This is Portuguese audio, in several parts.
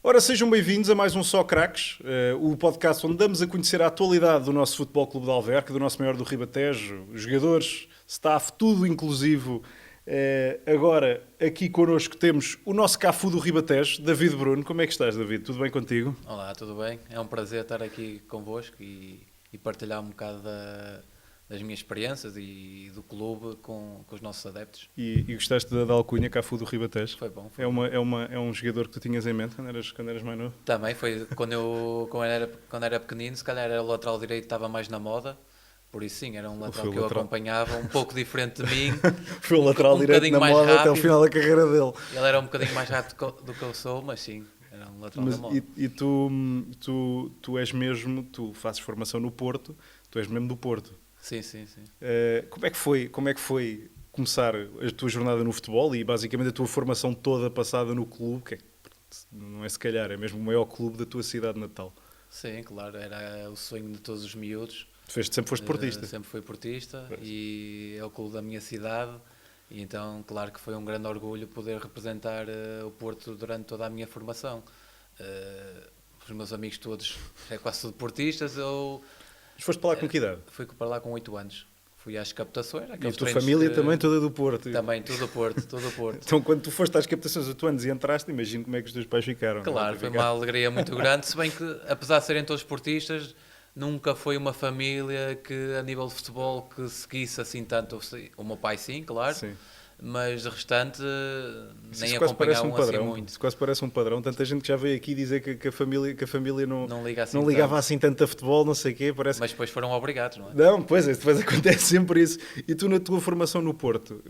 Ora, sejam bem-vindos a mais um Só Craques, o podcast onde damos a conhecer a atualidade do nosso Futebol Clube de Alverca, do nosso maior do Ribatejo, os jogadores, staff, tudo inclusivo. Agora, aqui connosco temos o nosso Cafu do Ribatejo, David Bruno. Como é que estás, David? Tudo bem contigo? Olá, tudo bem? É um prazer estar aqui convosco e partilhar um bocado das minhas experiências e do clube com os nossos adeptos. E gostaste da alcunha Cafu do Ribatejo? Foi bom. É um jogador que tu tinhas em mente quando eras mais novo? Também foi quando era pequenino, se calhar era o lateral direito, estava mais na moda. Por isso sim, era um lateral que eu acompanhava, um pouco diferente de mim. Foi o lateral direito na moda rápido. até o final da carreira dele. Ele era um bocadinho mais rápido do que eu sou, mas sim, era um lateral da moda. E tu és mesmo, tu fazes formação no Porto, tu és mesmo do Porto. Sim, sim, sim. Como é que foi começar a tua jornada no futebol e basicamente a tua formação toda passada no clube, que não é se calhar, é mesmo o maior clube da tua cidade natal? Sim, claro, era o sonho de todos os miúdos. Sempre foste portista? Sempre fui portista e é o clube da minha cidade e então claro que foi um grande orgulho poder representar o Porto durante toda a minha formação. Os meus amigos todos é quase tudo portistas. Mas foste para lá com que idade? Fui para lá com 8 anos. Fui às captações. E a tua família também toda do Porto? Também, tudo do Porto, tudo do Porto. Então quando tu foste às captações 8 anos e entraste, imagino como é que os teus pais ficaram. Claro, foi uma alegria muito grande, se bem que apesar de serem todos portistas, nunca foi uma família que a nível de futebol que seguisse assim tanto. O meu pai sim, claro. Sim. Mas de restante nem quase parece acompanhavam um padrão, assim muito. isso quase parece um padrão. Tanta gente que já veio aqui dizer que a família Não liga assim não ligava tanto. assim tanto a futebol, não sei o quê. Parece... Mas depois foram obrigados, não é? Não, pois é, depois acontece sempre isso. E tu na tua formação no Porto,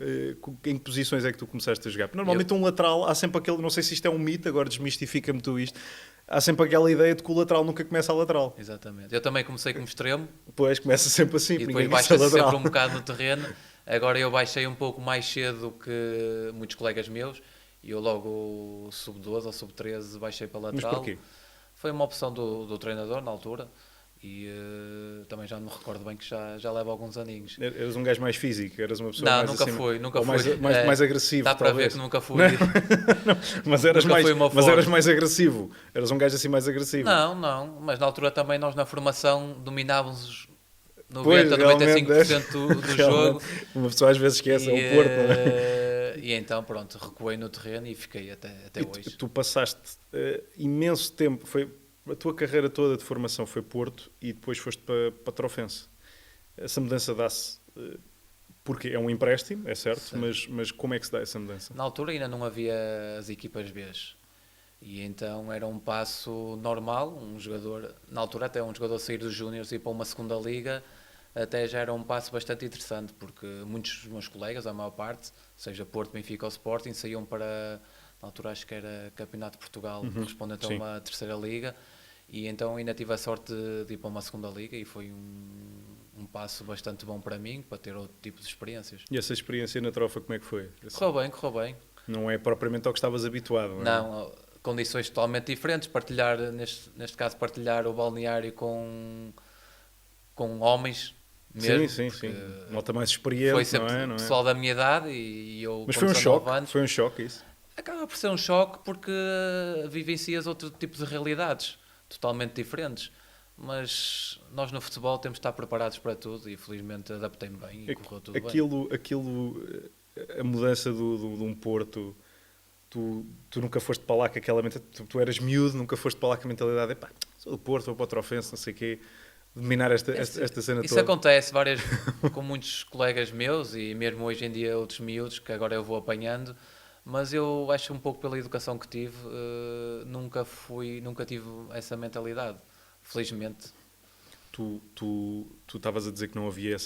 em que posições é que tu começaste a jogar? Porque normalmente um lateral, há sempre aquele, não sei se isto é um mito, agora desmistifica-me tu isto, há sempre aquela ideia de que o lateral nunca começa a lateral. Exatamente. Eu também comecei como extremo Pois, começa sempre assim, e porque depois ninguém começa a baixa-se lateral. sempre um bocado no terreno. Agora eu baixei um pouco mais cedo que muitos colegas meus e eu logo sub-12 ou sub-13 baixei para Mas lateral. porquê? Foi uma opção do treinador na altura e também já não me recordo bem que já leva alguns aninhos. Eras um gajo mais físico, eras uma pessoa Não, mais nunca assim, fui, nunca ou fui. mais agressivo, Dá para ver talvez. que nunca fui. Não, mas eras Nunca foi uma mas eras forma. mais agressivo. Eras um gajo assim mais agressivo. Não, mas na altura também nós na formação dominávamos Pois, 90, realmente, 95% do jogo. Uma pessoa às vezes esquece, é o Porto, não é? E então, pronto, recuei no terreno e fiquei até hoje. Tu passaste imenso tempo, foi a tua carreira toda de formação foi Porto e depois foste para Trofense. Essa mudança dá-se porque é um empréstimo, é certo, mas como é que se dá essa mudança? Na altura ainda não havia as equipas B. E então era um passo normal, um jogador, na altura até um jogador sair dos Júniors e ir para uma segunda liga, até já era um passo bastante interessante, porque muitos dos meus colegas, a maior parte, seja Porto, Benfica ou Sporting, saíam para, na altura acho que era Campeonato de Portugal, correspondente a uma terceira liga, e então ainda tive a sorte de ir para uma segunda liga e foi um passo bastante bom para mim, para ter outro tipo de experiências. E essa experiência na Trofa como é que foi? Correu bem. Não é propriamente ao que estavas habituado, não é? Não, condições totalmente diferentes, neste caso partilhar o balneário com homens mesmo. Sim. Malta mais experiente, Foi sempre não é? pessoal da minha idade e eu Mas com foi um 19 choque, anos. foi um choque isso. Acaba por ser um choque porque vivencias outro tipo de realidades totalmente diferentes. Mas nós no futebol temos de estar preparados para tudo e felizmente adaptei-me bem e correu tudo bem. A mudança de um Porto, tu nunca foste para lá com aquela mentalidade, tu eras miúdo, nunca foste para lá com a mentalidade, epá, sou do Porto, vou para o Trofense, não sei o quê, dominar esta cena Isso toda. acontece com muitos colegas meus e mesmo hoje em dia outros miúdos que agora eu vou apanhando, mas eu acho um pouco pela educação que tive, nunca tive essa mentalidade, felizmente. Tu estavas a dizer que não havia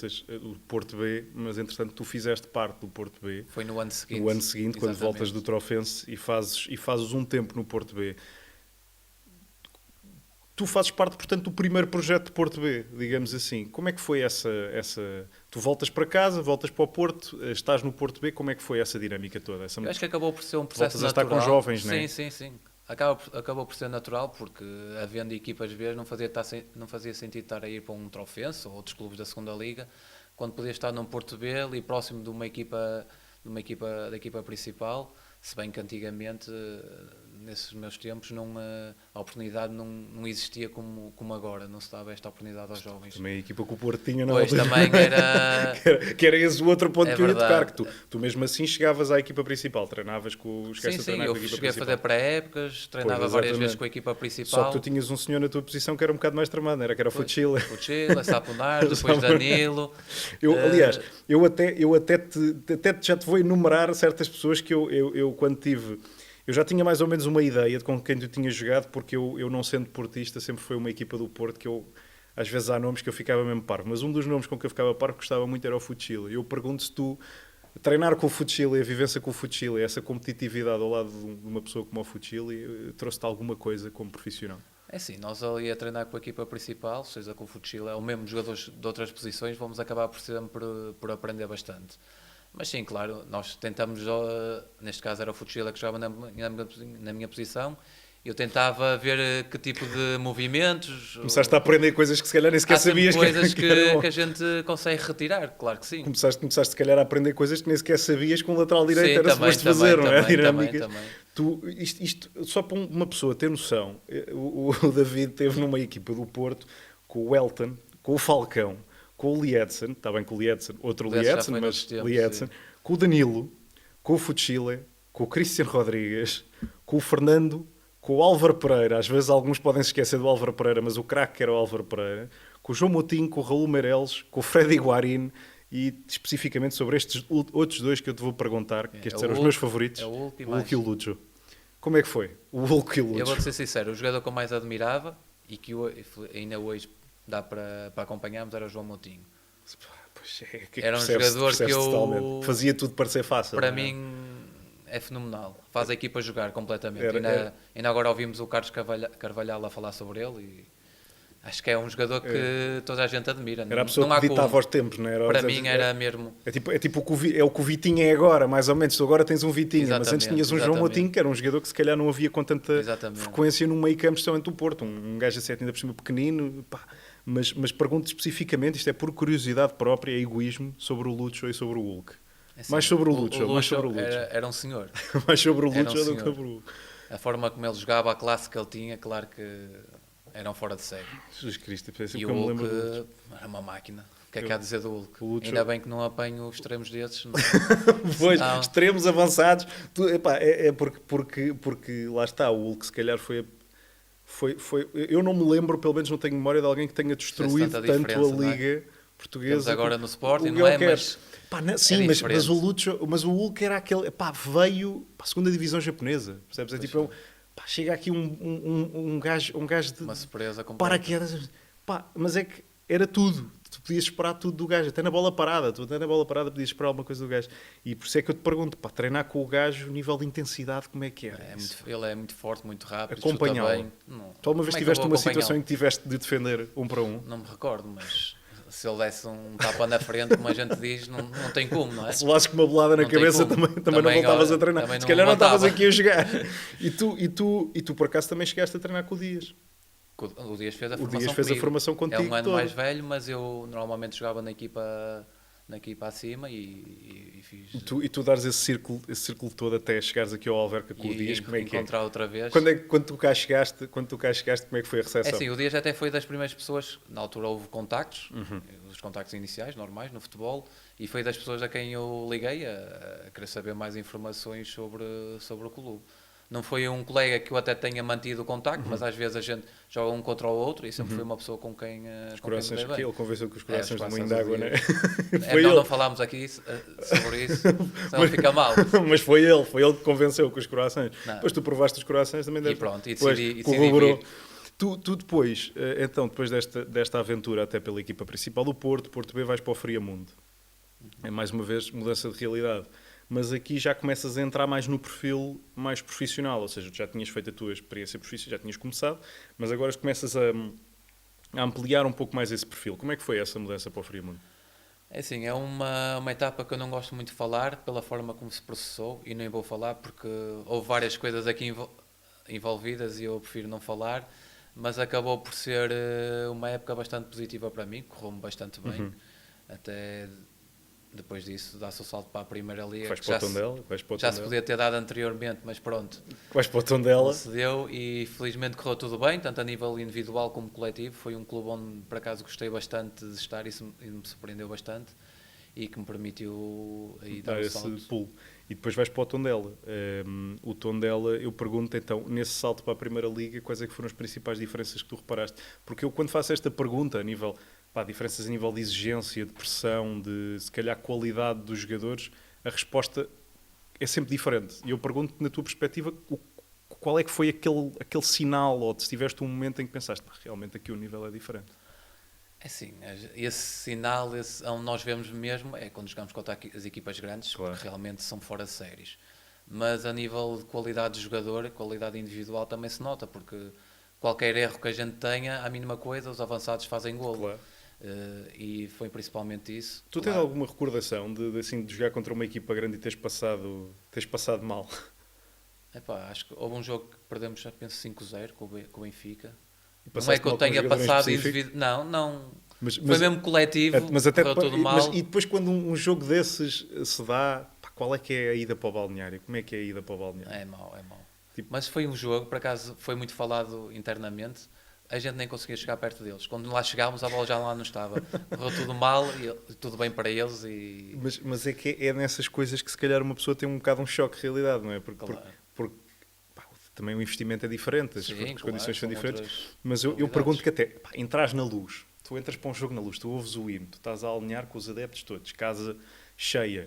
o Porto B, mas entretanto tu fizeste parte do Porto B. Foi no ano seguinte. No ano seguinte, quando exatamente. voltas do Trofense e fazes um tempo no Porto B. Tu fazes parte, portanto, do primeiro projeto de Porto B, digamos assim. Como é que foi essa... Tu voltas para casa, voltas para o Porto, estás no Porto B, como é que foi essa dinâmica toda? Eu acho que acabou por ser um processo Voltas a natural. estar com jovens, não é? Sim. Acabou por ser natural, porque havendo equipas B não fazia sentido estar a ir para um Trofense ou outros clubes da segunda liga, quando podia estar num Porto B, ali próximo de uma equipa da equipa principal, se bem que antigamente nesses meus tempos a oportunidade não existia como agora, não se dava esta oportunidade aos jovens. Também a equipa que o Porto tinha, não Pois, também era... que era esse o outro ponto É que eu ia tocar, verdade. que tu mesmo assim chegavas à equipa principal, treinavas com os Sim, sim, eu cheguei a fazer pré-épocas, treinava Pois, várias exatamente. vezes com a equipa principal. Só que tu tinhas um senhor na tua posição que era um bocado mais tramado, não era? Que era o Fuchile. Fuchila, Sapunar, depois Danilo. Aliás, eu até já te vou enumerar certas pessoas que eu quando tive... Eu já tinha mais ou menos uma ideia de com quem tu tinhas jogado, porque eu não sendo portista, sempre foi uma equipa do Porto que eu... Às vezes há nomes que eu ficava mesmo parvo, mas um dos nomes com que eu ficava parvo que gostava muito era o Fuchile. E eu pergunto se tu... Treinar com o Fuchile, a vivência com o Fuchile, essa competitividade ao lado de uma pessoa como o Fuchile, trouxe-te alguma coisa como profissional? É assim, nós ali a treinar com a equipa principal, seja com o Fuchila ou mesmo jogadores de outras posições, vamos acabar por sempre por aprender bastante. Mas sim, claro, nós tentamos, neste caso era o Fuchila que jogava na minha posição, eu tentava ver que tipo de movimentos... Começaste a aprender coisas que se calhar nem sequer Há sempre sabias coisas que eram... que a gente consegue retirar, claro que sim. Começaste se calhar a aprender coisas que nem sequer sabias que um lateral direito Sim, era também, suposto fazer, não é? também, Dinâmicas. também. Isto, só para uma pessoa ter noção, o David teve numa equipa do Porto com o Elton, com o Falcão, com o Liedson, está bem com o Liedson, outro Liedson já Liedson, foi mas noutros tempos, Liedson, sim. com o Danilo, com o Fuchile, com o Cristiano Rodrigues, com o Fernando, com o Álvaro Pereira, às vezes alguns podem se esquecer do Álvaro Pereira, mas o craque era o Álvaro Pereira, com o João Moutinho, com o Raul Meireles, com o Freddy Guarín e especificamente sobre estes outros dois que eu te vou perguntar, que estes É o eram os Hulk, meus favoritos, é o Hulk e o Hulk mais. e o Lucho. Como é que foi? O Hulk e o Eu Lucho. vou-te ser sincero, o jogador que eu mais admirava e que ainda hoje dá para acompanharmos era o João Moutinho. Pois é, que Era um percebe-se- jogador que percebe-se eu... totalmente. Fazia tudo parecer fácil. Para não é? mim é fenomenal, faz a equipa jogar completamente. Era- Ainda agora ouvimos o Carlos Carvalhal a falar sobre ele e acho que é um jogador que toda a gente admira. Era a pessoa não há que ditava como. aos tempos, não era? Para mim era mesmo... É tipo o que o Vitinho é agora, mais ou menos. Tu agora tens um Vitinho, mas antes tinhas um João Exatamente. Moutinho, que era um jogador que se calhar não havia com tanta Exatamente. frequência no meio campo, especialmente do Porto. Um gajo assim, ainda por cima pequenino. Pá. Mas pergunto especificamente, isto é por curiosidade própria, é egoísmo, sobre o Lucho e sobre o Hulk. Assim, Mais sobre o Lucho, mais sobre o Lucho. Era um senhor. Mais sobre o Era um Lucho do que senhor. sobre o Hulk. A forma como ele jogava, a classe que ele tinha, claro que eram fora de série. Jesus Cristo, é sempre E que o eu me Hulk lembro do Lucho. era uma máquina. O que é que há a dizer do Hulk? O Lucho- Ainda bem que não apanho extremos desses. Pois, Não. extremos avançados. É porque lá está, o Hulk se calhar foi. Eu não me lembro, pelo menos não tenho memória de alguém que tenha destruído tanta tanto diferença, a não é? Liga Portuguesa. Temos agora no Sporting, o não é? Joker. Mas Pá, sim, mas diferente. o Lucho, mas o Hulk era aquele. Pá, veio para a segunda divisão japonesa. Percebes? É tipo, pá, chega aqui um gajo de uma surpresa completa. paraquedas. Pá, mas é que era tudo. Tu podias esperar tudo do gajo, até na bola parada. Tu até na bola parada podias esperar alguma coisa do gajo. E por isso é que eu te pergunto, pá, treinar com o gajo, o nível de intensidade, como é que era? Ele é muito forte, muito rápido, Acompanhá-lo. chuta bem. Não, Tu alguma vez como é que eu tiveste vou uma situação acompanhá-lo? em que tiveste de defender um para um? Não me recordo, mas se ele desse um tapa na frente, como a gente diz, não tem como, não é? Se levasses com uma bolada na Não tem cabeça, como. também não voltavas a treinar. também Se calhar não estavas voltava. aqui a jogar. E tu, por acaso, também chegaste a treinar com o Dias. O Dias fez a O formação Dias fez a comigo. formação contigo É um ano toda. mais velho, mas eu normalmente jogava na equipa acima e fiz... E tu dares esse círculo todo até chegares aqui ao Alverca com o e Dias, como é que é? encontrar outra vez. Quando tu cá chegaste, como é que foi a É recepção? assim, o Dias até foi das primeiras pessoas, na altura houve contactos, Uhum. os contactos iniciais, normais, no futebol, e foi das pessoas a quem eu liguei a querer saber mais informações sobre o clube. Não foi um colega que eu até tenha mantido o contacto, mas às vezes a gente joga um contra o outro e sempre foi uma pessoa com quem Os com quem me corações, dei bem. que ele convenceu que os É, corações os do Moinho corações d'Água, do né? É Foi melhor ele. não falarmos aqui sobre isso, senão fica mal. Mas foi ele que convenceu com os corações. Não. Depois tu provaste os corações também. E pronto, e depois decidi corroborou. vir. Tu depois, então, depois desta aventura até pela equipa principal do Porto B, vais para o Friamundo. É mais uma vez mudança de realidade. Mas aqui já começas a entrar mais no perfil mais profissional, ou seja, tu já tinhas feito a tua experiência profissional, já tinhas começado, mas agora começas a ampliar um pouco mais esse perfil. Como é que foi essa mudança para o Friamundo? É assim, é uma etapa que eu não gosto muito de falar pela forma como se processou e nem vou falar porque houve várias coisas aqui envolvidas e eu prefiro não falar, mas acabou por ser uma época bastante positiva para mim, correu-me bastante bem, até Depois disso, dá-se o salto para a Primeira Liga, Vais que para o Tondela, vais para o já se Tondela. podia ter dado anteriormente, mas pronto, Vais para o não Tondela. se deu e felizmente correu tudo bem, tanto a nível individual como coletivo. Foi um clube onde, por acaso, gostei bastante de estar e me surpreendeu bastante e que me permitiu aí dar Dar o esse salto. pulo. E depois vais para o Tondela. O Tondela, eu pergunto então, nesse salto para a Primeira Liga, quais é que foram as principais diferenças que tu reparaste? Porque eu quando faço esta pergunta, a nível, diferenças a nível de exigência, de pressão, de se calhar qualidade dos jogadores, a resposta é sempre diferente. E eu pergunto, na tua perspectiva, qual é que foi aquele sinal, ou se tiveste um momento em que pensaste, realmente aqui o nível é diferente. É assim, esse sinal, onde nós vemos mesmo, é quando jogamos contra as equipas grandes, Claro. porque realmente são fora de séries. Mas a nível de qualidade de jogador, qualidade individual também se nota, porque qualquer erro que a gente tenha, a mínima coisa, os avançados fazem golo. Claro. E foi principalmente isso. Tu tens alguma recordação de jogar contra uma equipa grande e teres passado mal? Epá, acho que houve um jogo que perdemos, já penso 5-0 com o Benfica. E Não é passaste que eu mal com um tenha jogador em passado específico? individual. Não. Mas, Foi mesmo coletivo, mas até correu tudo mal. e depois quando um jogo desses se dá, qual é que é a ida para o balneário? Como é que é a ida para o balneário? É mau. Tipo- Mas foi um jogo, por acaso, foi muito falado internamente. A gente nem conseguia chegar perto deles. Quando lá chegámos, a bola já lá não estava. Correu tudo mal e tudo bem para eles. Mas é que é nessas coisas que se calhar uma pessoa tem um bocado um choque de realidade, não é? Claro. Porque, também o investimento é diferente, as Sim, condições são são diferentes. outras Mas eu realidades. pergunto que até, entras na luz, tu entras para um jogo na luz, tu ouves o hino, tu estás a alinhar com os adeptos todos, casa cheia.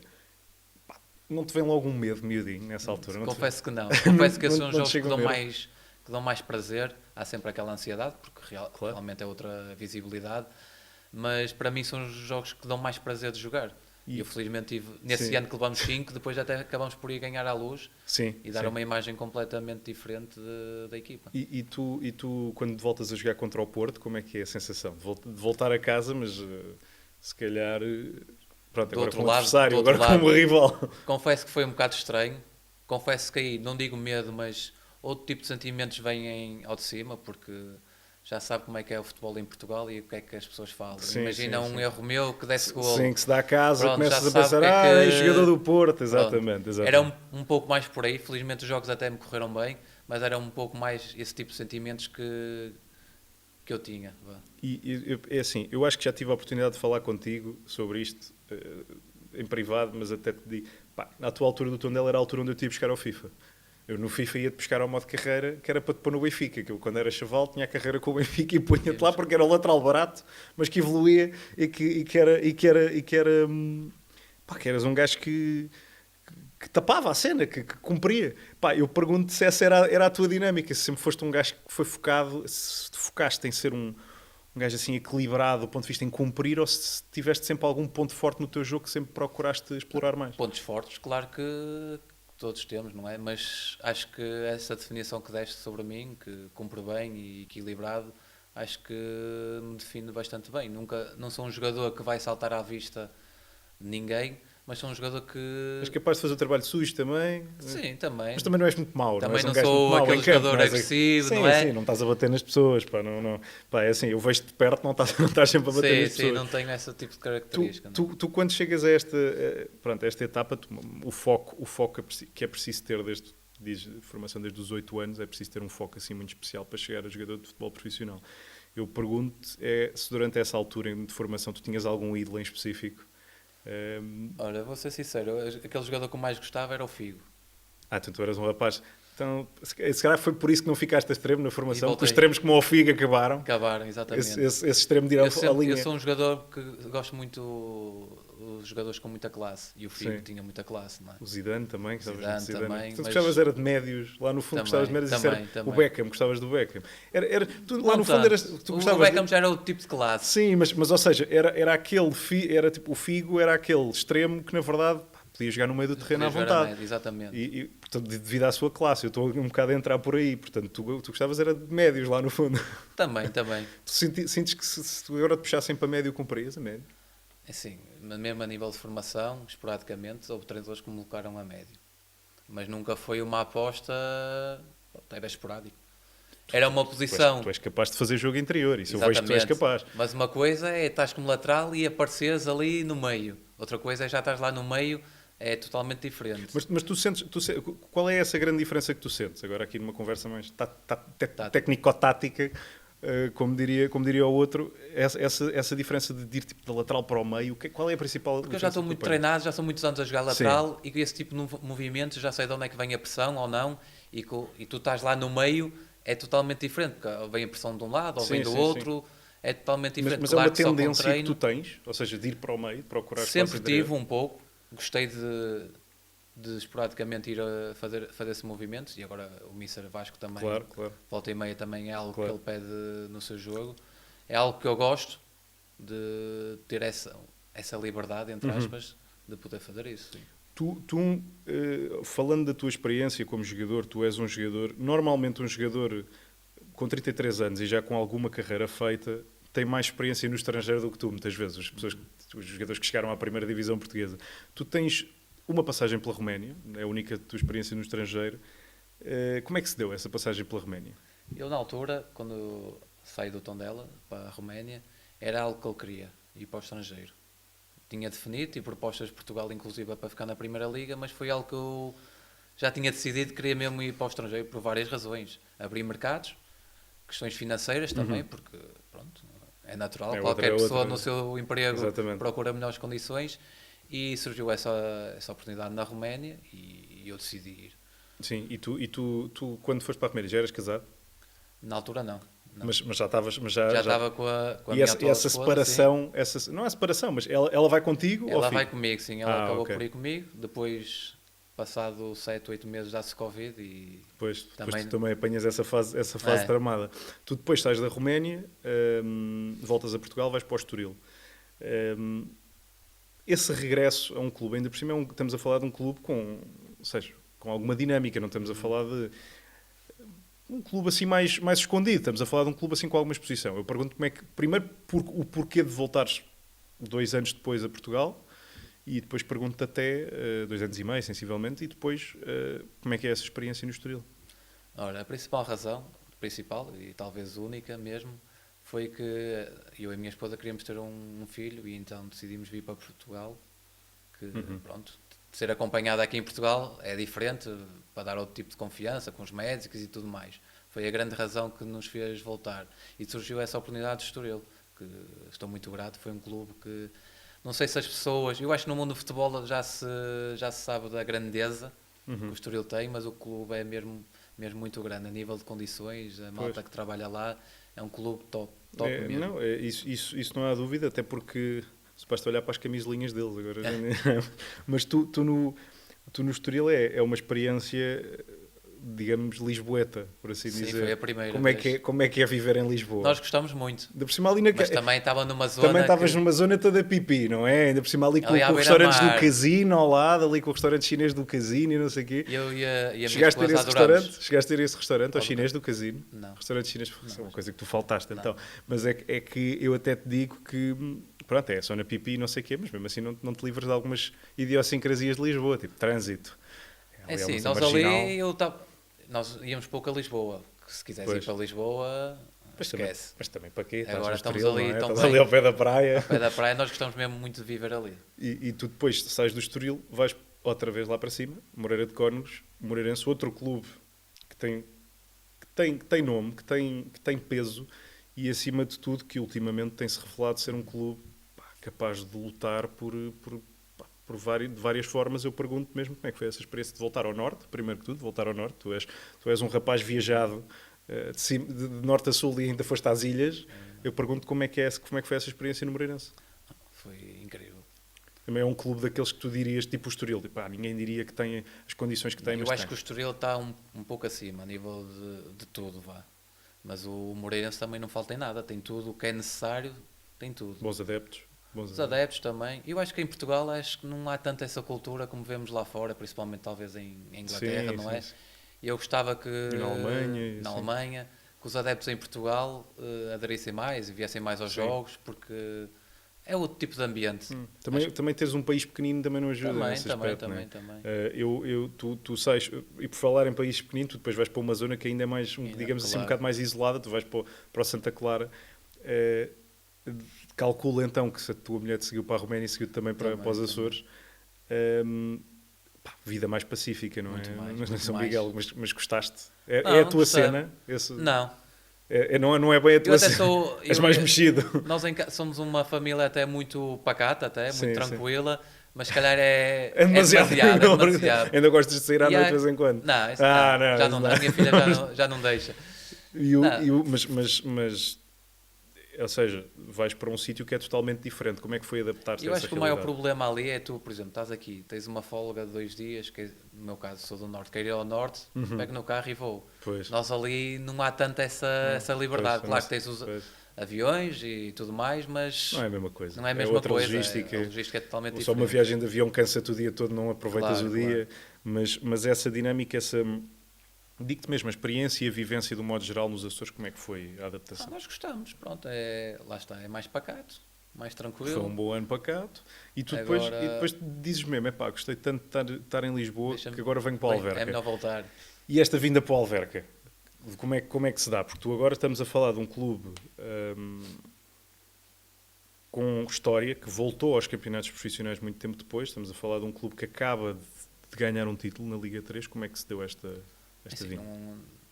Não te vem logo um medo, miudinho, nessa altura? Confesso que não. Confesso que esses são não jogos que chega dão, um medo. que dão mais prazer. Há sempre aquela ansiedade, porque Claro. realmente é outra visibilidade. Mas para mim são os jogos que dão mais prazer de jogar. E eu felizmente tive, nesse Sim. ano que levamos 5, depois até acabamos por ir ganhar à luz Sim, e dar sim. uma imagem completamente diferente da equipa. E tu, quando voltas a jogar contra o Porto, como é que é a sensação? De voltar a casa, mas se calhar, pronto, Do agora outro como lado- adversário, do outro agora lado. como rival. Confesso que foi um bocado estranho. Confesso que aí, não digo medo, mas outro tipo de sentimentos vêm ao de cima, porque já sabe como é que é o futebol em Portugal e o que é que as pessoas falam. Sim, Imagina sim, sim. erro meu que desse gol. Sim, que se dá a casa, Pronto, começas já a sabe pensar, o que é que- jogador do Porto, Pronto. exatamente. Era um pouco mais por aí. Felizmente os jogos até me correram bem, mas era um pouco mais esse tipo de sentimentos que eu tinha. Vá. É assim, eu acho que já tive a oportunidade de falar contigo sobre isto em privado, mas até te digo, na tua altura do Tondela era a altura onde eu te ia buscar ao FIFA. Eu no FIFA ia-te buscar ao modo carreira, que era para te pôr no Benfica, que eu quando era chaval tinha a carreira com o Benfica e punha-te lá porque era o lateral barato, mas que evoluía e que eras um gajo que tapava a cena, que cumpria. Eu pergunto se essa era a tua dinâmica, se sempre foste um gajo que foi focado, se te focaste em ser um gajo assim equilibrado do ponto de vista em cumprir, ou se tiveste sempre algum ponto forte no teu jogo que sempre procuraste explorar mais. Pontos fortes, claro que todos temos, não é? Mas acho que essa definição que deste sobre mim, que cumpre bem e equilibrado, acho que me define bastante bem. Não sou um jogador que vai saltar à vista de ninguém, mas sou um jogador que... És capaz de fazer o trabalho sujo também. Sim, também. Mas também não és muito mau. Também não, não és um gajo sou muito mau aquele em campo, jogador não és- agressivo, sim, não é? Sim, não estás a bater nas pessoas. É assim, eu vejo-te de perto, não estás sempre a bater nas Sim, pessoas. não tenho esse tipo de característica. não. Tu quando chegas a esta etapa, o foco que é preciso ter diz formação desde os 8 anos, é preciso ter um foco assim muito especial para chegar a jogador de futebol profissional. Eu pergunto se durante essa altura de formação tu tinhas algum ídolo em específico. Olha, vou ser sincero, aquele jogador que eu mais gostava era o Figo. Então tu eras um rapaz. Então, se calhar foi por isso que não ficaste a extremo na formação, porque os voltei. extremos como o Figo acabaram. Acabaram, exatamente. Esse extremo de ir à linha. Eu sou um jogador que gosto muito dos jogadores com muita classe. E o Figo Sim. tinha muita classe, não é? O Zidane também, gostavas muito de Zidane Zidane. também, Tu mas- gostavas era de médios, lá no fundo Também, gostavas de médios, isso era também. o Beckham, gostavas do Beckham. Tu, lá Não no fundo tanto. eras, tu o gostavas Beckham já era outro tipo de classe. Sim, mas ou seja, era aquele era tipo o Figo, era aquele extremo que na verdade podia jogar no meio do terreno à Podia jogar a vontade. média, exatamente. E, portanto, devido à sua classe, eu estou um bocado a entrar por aí, portanto, tu gostavas era de médios lá no fundo. Também. Tu sentes que se tu agora te puxassem para médio, cumprias a médio? Assim, mesmo a nível de formação, esporadicamente, houve treinadores que me colocaram a médio. Mas nunca foi uma aposta, era esporádico. era uma posição. Tu és capaz de fazer jogo interior, isso eu vejo que tu és capaz. Mas uma coisa é estás como lateral e apareceres ali no meio. Outra coisa é já estás lá no meio, é totalmente diferente. Mas qual é essa grande diferença que tu sentes? Agora aqui numa conversa mais técnico-tática, como diria o outro, essa diferença de ir tipo da lateral para o meio, qual é a principal Porque eu já estou muito treinado, já são muitos anos a jogar lateral. Sim. E com esse tipo de movimentos já sei de onde é que vem a pressão ou não, e tu estás lá no meio, é totalmente diferente, porque vem a pressão de um lado ou vem do outro, é totalmente diferente. Mas claro, é uma tendência que tu tens, ou seja, de ir para o meio, de procurar espaço. Sempre tive um pouco, gostei de esporadicamente ir a fazer esses movimentos, e agora o Mister Vasco também, claro. volta e meia também é algo que ele pede no seu jogo. É algo que eu gosto, de ter essa liberdade, entre aspas, de poder fazer isso. Sim. Tu, falando da tua experiência como jogador, tu és um jogador, normalmente um jogador com 33 anos e já com alguma carreira feita, tem mais experiência no estrangeiro do que tu, muitas vezes. Os jogadores que chegaram à primeira divisão portuguesa. Tu tens uma passagem pela Roménia, é a única tua experiência no estrangeiro. Como é que se deu essa passagem pela Roménia? Eu, na altura, quando saí do Tondela para a Roménia, era algo que eu queria, ir para o estrangeiro. Tinha definido e propostas de Portugal, inclusive, para ficar na Primeira Liga, mas foi algo que eu já tinha decidido, queria mesmo ir para o estrangeiro por várias razões. Abrir mercados, questões financeiras também, porque pronto, é natural, qualquer pessoa no seu emprego procura melhores condições, e surgiu essa oportunidade na Roménia e eu decidi ir. Sim, e tu quando foste para a Roménia já eras casado? Na altura não. Mas já estavas... Já estava com a e minha essa separação, não é separação, mas ela vai contigo? Ela vai comigo, sim, ela acabou por ir comigo, depois... Passado 7, 8 meses dá-se Covid e... Depois tu também apanhas essa fase tramada. Tu depois sais da Roménia, voltas a Portugal, vais para o Estoril. Esse regresso a um clube, ainda por cima estamos a falar de um clube com alguma dinâmica, não estamos a falar de um clube assim mais escondido, estamos a falar de um clube assim com alguma exposição. Eu pergunto primeiro o porquê de voltares 2 anos depois a Portugal, e depois pergunto-te até 2 anos e meio, sensivelmente, e depois como é que é essa experiência no Estoril? Ora, a principal razão, e talvez única mesmo, foi que eu e a minha esposa queríamos ter um filho, e então decidimos vir para Portugal, que pronto, ser acompanhada aqui em Portugal é diferente, para dar outro tipo de confiança, com os médicos e tudo mais. Foi a grande razão que nos fez voltar. E surgiu essa oportunidade de Estoril, que estou muito grato, foi um clube que... Não sei se as pessoas... Eu acho que no mundo do futebol já se sabe da grandeza que o Estoril tem, mas o clube é mesmo muito grande. A nível de condições, a malta que trabalha lá, é um clube top mesmo. Não, isso não há dúvida, até porque se basta olhar para as camisolinhas deles agora. Mas tu no Estoril é uma experiência... digamos, lisboeta, por assim dizer. Sim, foi a primeira como é que é viver em Lisboa? Nós gostamos muito. Ainda por cima ali mas também estava numa zona... Também estavas numa zona toda pipi, não é? Ainda por cima ali com restaurantes do Casino ao lado, ali com o restaurante chinês do Casino e não sei o quê. Eu e a Chegaste a ter esse restaurante? Chegaste a ter esse restaurante ao chinês do Casino? Não. Restaurante chinês é uma coisa que tu faltaste, então. Mas é que eu até te digo que... Pronto, é só na pipi e não sei o quê, mas mesmo assim não te livras de algumas idiosincrasias de Lisboa, tipo trânsito. É sim, nós ali... Nós íamos pouco a Lisboa, que se quiseres ir para Lisboa, esquece. Mas também para quê? Agora estamos Estoril, ali, estás ali ao pé da praia. Ao pé da praia, nós gostamos mesmo muito de viver ali. E tu depois sais do Estoril, vais outra vez lá para cima, Moreira de Cónegos, Moreirense, outro clube que tem nome, que tem peso e acima de tudo que ultimamente tem-se revelado ser um clube capaz de lutar de várias formas. Eu pergunto mesmo como é que foi essa experiência de voltar ao Norte, primeiro que tudo, voltar ao Norte. Tu és um rapaz viajado de norte a sul e ainda foste às ilhas. Eu pergunto como é que foi essa experiência no Moreirense. Foi incrível. Também é um clube daqueles que tu dirias, tipo o Estoril, ninguém diria que tem as condições que tem. Eu acho que o Estoril está um pouco acima, a nível de tudo, vá. Mas o Moreirense também não falta em nada, tem tudo o que é necessário, tem tudo. Bons adeptos. Os adeptos também. Eu acho que em Portugal não há tanto essa cultura como vemos lá fora, principalmente talvez em Inglaterra, não é? E eu gostava que na Alemanha, que os adeptos em Portugal aderissem mais e viessem mais aos jogos, porque é outro tipo de ambiente. Também teres um país pequenino também não ajuda nesse aspecto, Também. Tu sais, e por falar em países pequeninos, tu depois vais para uma zona que ainda é mais, digamos assim, um bocado mais isolada, tu vais para o Santa Clara, calcula então que se a tua mulher te seguiu para a Roménia e seguiu também para os Açores, vida mais pacífica, não muito é? Mais, Mas muito São mais. Miguel, mas gostaste? É Não, a tua gostei. cena? Não. Não é bem a Eu tua até cena. sou. És mais mexido. Nós somos uma família até muito pacata, até, Sim, muito tranquila, mas se calhar é É demasiado. é demasiado. Ainda gostas de sair à E noite de vez em quando? Não, isso Ah, não, já não dá. A minha filha já não deixa. Não. Mas, ou seja, vais para um sítio que é totalmente diferente. Como é que foi adaptar-se a Eu essa acho que o maior realidade? problema ali é tu, por exemplo, estás aqui, tens uma folga de 2 dias, que no meu caso sou do Norte, quero ir ao Norte, pego no carro e vou. Pois. Nós ali não há tanta essa liberdade. Pois, Claro que tens os pois. aviões e tudo mais, mas Não é a mesma coisa. não é a mesma outra coisa. logística. A logística é totalmente Só diferente. uma viagem de avião cansa-te o dia todo, não aproveitas Claro, o dia. Mas essa dinâmica, digo-te mesmo, a experiência e a vivência do modo geral nos Açores, como é que foi a adaptação? Nós gostamos, pronto, lá está, é mais pacato, mais tranquilo. Foi um bom ano pacato. E tu Agora- depois dizes mesmo, gostei tanto de estar em Lisboa Deixa-me- que agora venho para a Bem, Alverca. é melhor voltar. E esta vinda para a Alverca, como é que se dá? Porque tu agora estamos a falar de um clube com história, que voltou aos campeonatos profissionais muito tempo depois. Estamos a falar de um clube que acaba de ganhar um título na Liga 3. Como é que se deu esta Assim, vinda?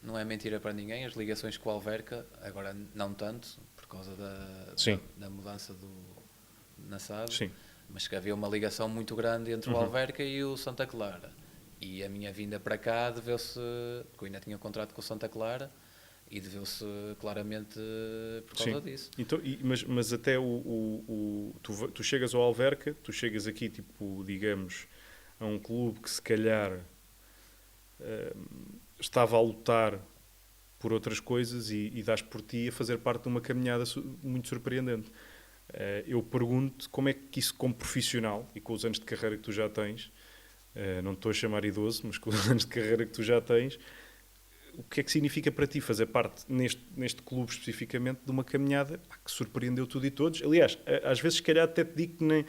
não é mentira para ninguém, as ligações com o Alverca, agora não tanto, por causa Sim. da mudança na SAD, Sim. mas que havia uma ligação muito grande entre o Alverca e o Santa Clara. E a minha vinda para cá deveu-se, porque eu ainda tinha contrato com o Santa Clara, e deveu-se claramente por causa disso. Então, mas até tu chegas ao Alverca, tu chegas aqui, tipo, digamos, a um clube que se calhar estava a lutar por outras coisas e dás por ti a fazer parte de uma caminhada muito surpreendente. Eu pergunto como é que isso, como profissional e com os anos de carreira que tu já tens, não te estou a chamar idoso, mas com os anos de carreira que tu já tens, o que é que significa para ti fazer parte, neste clube especificamente, de uma caminhada que surpreendeu tudo e todos? Aliás, às vezes, se calhar, até te digo que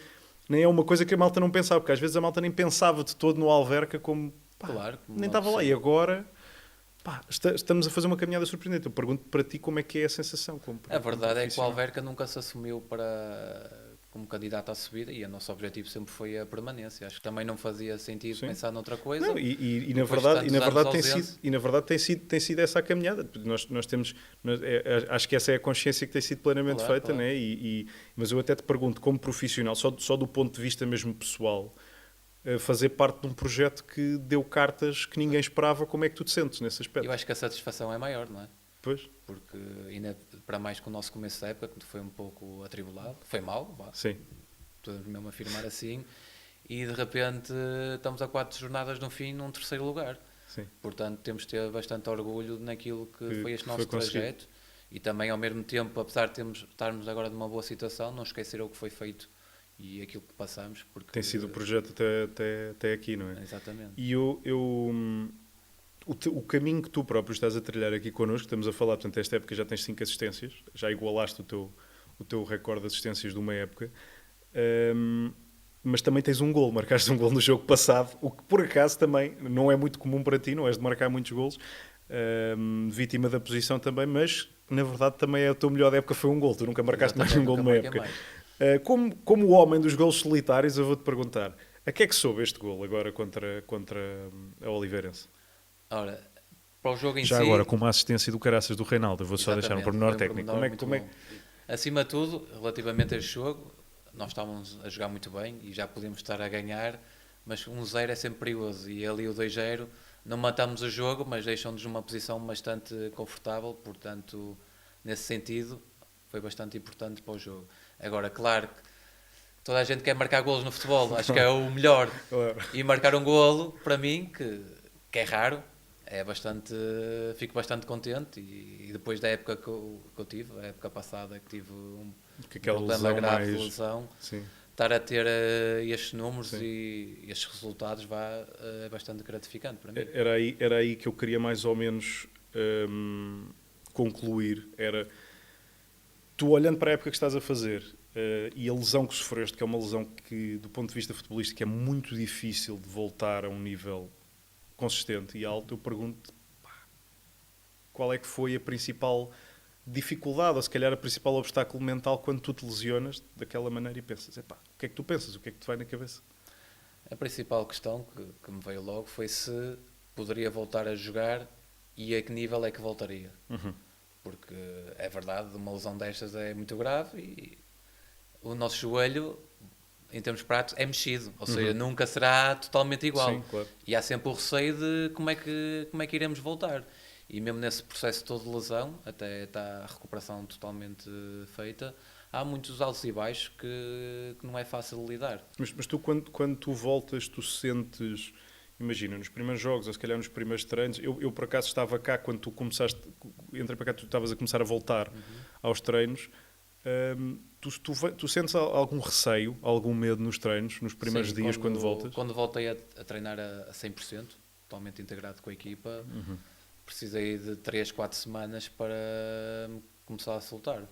nem é uma coisa que a malta não pensava, porque às vezes a malta nem pensava de todo no Alverca como... Claro, como nem uma estava lá. E pessoa. agora, estamos a fazer uma caminhada surpreendente. Eu pergunto para ti como é que é a sensação. A verdade é que o profissional. Alverca nunca se assumiu como candidato à subida e o nosso objetivo sempre foi a permanência. Acho que também não fazia sentido Sim. pensar noutra coisa. Não, e na Depois de verdade, tantos anos tem sido essa a caminhada. Nós temos, acho que essa é a consciência que tem sido plenamente Claro, feita, claro. né? Mas eu até te pergunto, como profissional, só do ponto de vista mesmo pessoal, fazer parte de um projeto que deu cartas que ninguém esperava, como é que tu te sentes nesse aspecto? Eu acho que a satisfação é maior, não é? Pois? Porque ainda para mais que o nosso começo da época, que foi um pouco atribulado, foi mau, vá, Sim. podemos mesmo afirmar assim, e de repente estamos a 4 jornadas no fim num terceiro lugar. Sim. Portanto, temos de ter bastante orgulho naquilo que foi este que nosso foi conseguido. trajeto e também ao mesmo tempo, apesar de estarmos agora numa boa situação, não esquecer o que foi feito e aquilo que passamos. Porque Tem sido o projeto até aqui, não é? Exatamente. E o caminho que tu próprio estás a trilhar aqui connosco, estamos a falar, portanto, esta época já tens 5 assistências, já igualaste o teu recorde de assistências de uma época, mas também tens um gol, marcaste um gol no jogo passado, o que por acaso também não é muito comum para ti, não és de marcar muitos golos, vítima da posição também, mas na verdade também é o teu melhor da época foi um gol, tu nunca marcaste mais um gol numa época. Como o homem dos golos solitários, eu vou-te perguntar, a que é que soube este gol agora contra a Oliveirense? Ora, para o jogo em Já si... agora, com uma assistência do Caraças do Reinaldo, eu vou só deixar um pormenor foi um técnico. pormenor muito bom. Acima de tudo, relativamente a este jogo, nós estávamos a jogar muito bem e já podíamos estar a ganhar, mas 1-0 é sempre perigoso e ali o 2-0 não matamos o jogo, mas deixam-nos numa posição bastante confortável, portanto, nesse sentido, foi bastante importante para o jogo. Agora, claro que toda a gente quer marcar golos no futebol, acho que é o melhor. E marcar um golo, para mim, que é raro, fico bastante contente e depois da época que eu tive, a época passada que tive um problema grave de lesão, estar a ter estes números e estes resultados é bastante gratificante para mim. Era aí que eu queria mais ou menos concluir, Tu olhando para a época que estás a fazer e a lesão que sofreste, que é uma lesão que, do ponto de vista futebolístico, é muito difícil de voltar a um nível consistente e alto, eu pergunto qual é que foi a principal dificuldade, ou se calhar a principal obstáculo mental quando tu te lesionas daquela maneira e pensas, epá, o que é que tu pensas? O que é que te vai na cabeça? A principal questão que me veio logo foi se poderia voltar a jogar e a que nível é que voltaria. Porque é verdade, uma lesão destas é muito grave e o nosso joelho, em termos práticos, é mexido. Ou seja, nunca será totalmente igual. Sim, claro. E há sempre o receio de como é que iremos voltar. E mesmo nesse processo todo de lesão, até está a recuperação totalmente feita, há muitos altos e baixos que não é fácil de lidar. Mas tu, quando tu voltas, tu sentes... Imagina, nos primeiros jogos, ou se calhar nos primeiros treinos, eu por acaso estava cá quando tu começaste, entrei para cá, tu estavas a começar a voltar aos treinos. Tu sentes algum receio, algum medo nos treinos, nos primeiros dias quando voltas? Quando voltei a treinar a 100%, totalmente integrado com a equipa, precisei de 3, 4 semanas para começar a soltar.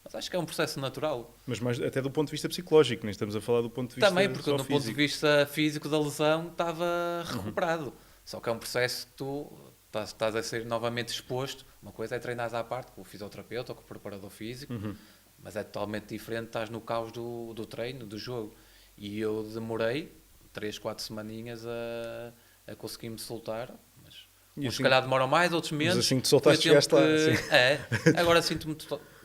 Mas acho que é um processo natural. Mas mais, até do ponto de vista psicológico, nem estamos a falar do ponto de vista Também, porque só no ponto de físico. vista físico da lesão estava recuperado. Só que é um processo que tu estás a ser novamente exposto. Uma coisa é treinar à parte com o fisioterapeuta ou com o preparador físico, mas é totalmente diferente, estás no caos do treino, do jogo. E eu demorei 3, 4 semaninhas a conseguir me soltar. Mas uns assim, se calhar demoram mais, outros menos. Mas assim que te soltaste, Foi o chegaste lá. tempo agora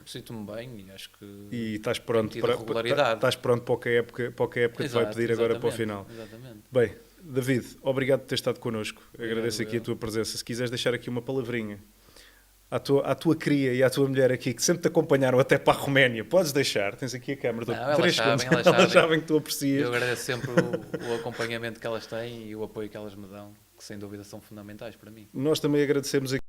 sinto-me bem e acho que E estás pronto tido regularidade. estás pronto para o que a época te vai pedir agora para o final. Exatamente. Bem, David, obrigado por ter estado connosco. Agradeço aqui a tua presença. Se quiseres deixar aqui uma palavrinha à tua cria e à tua mulher aqui, que sempre te acompanharam até para a Roménia, podes deixar. Tens aqui a câmara. Não, elas sabem que tu aprecias. Eu agradeço sempre o acompanhamento que elas têm e o apoio que elas me dão, que sem dúvida são fundamentais para mim. Nós também agradecemos aqui.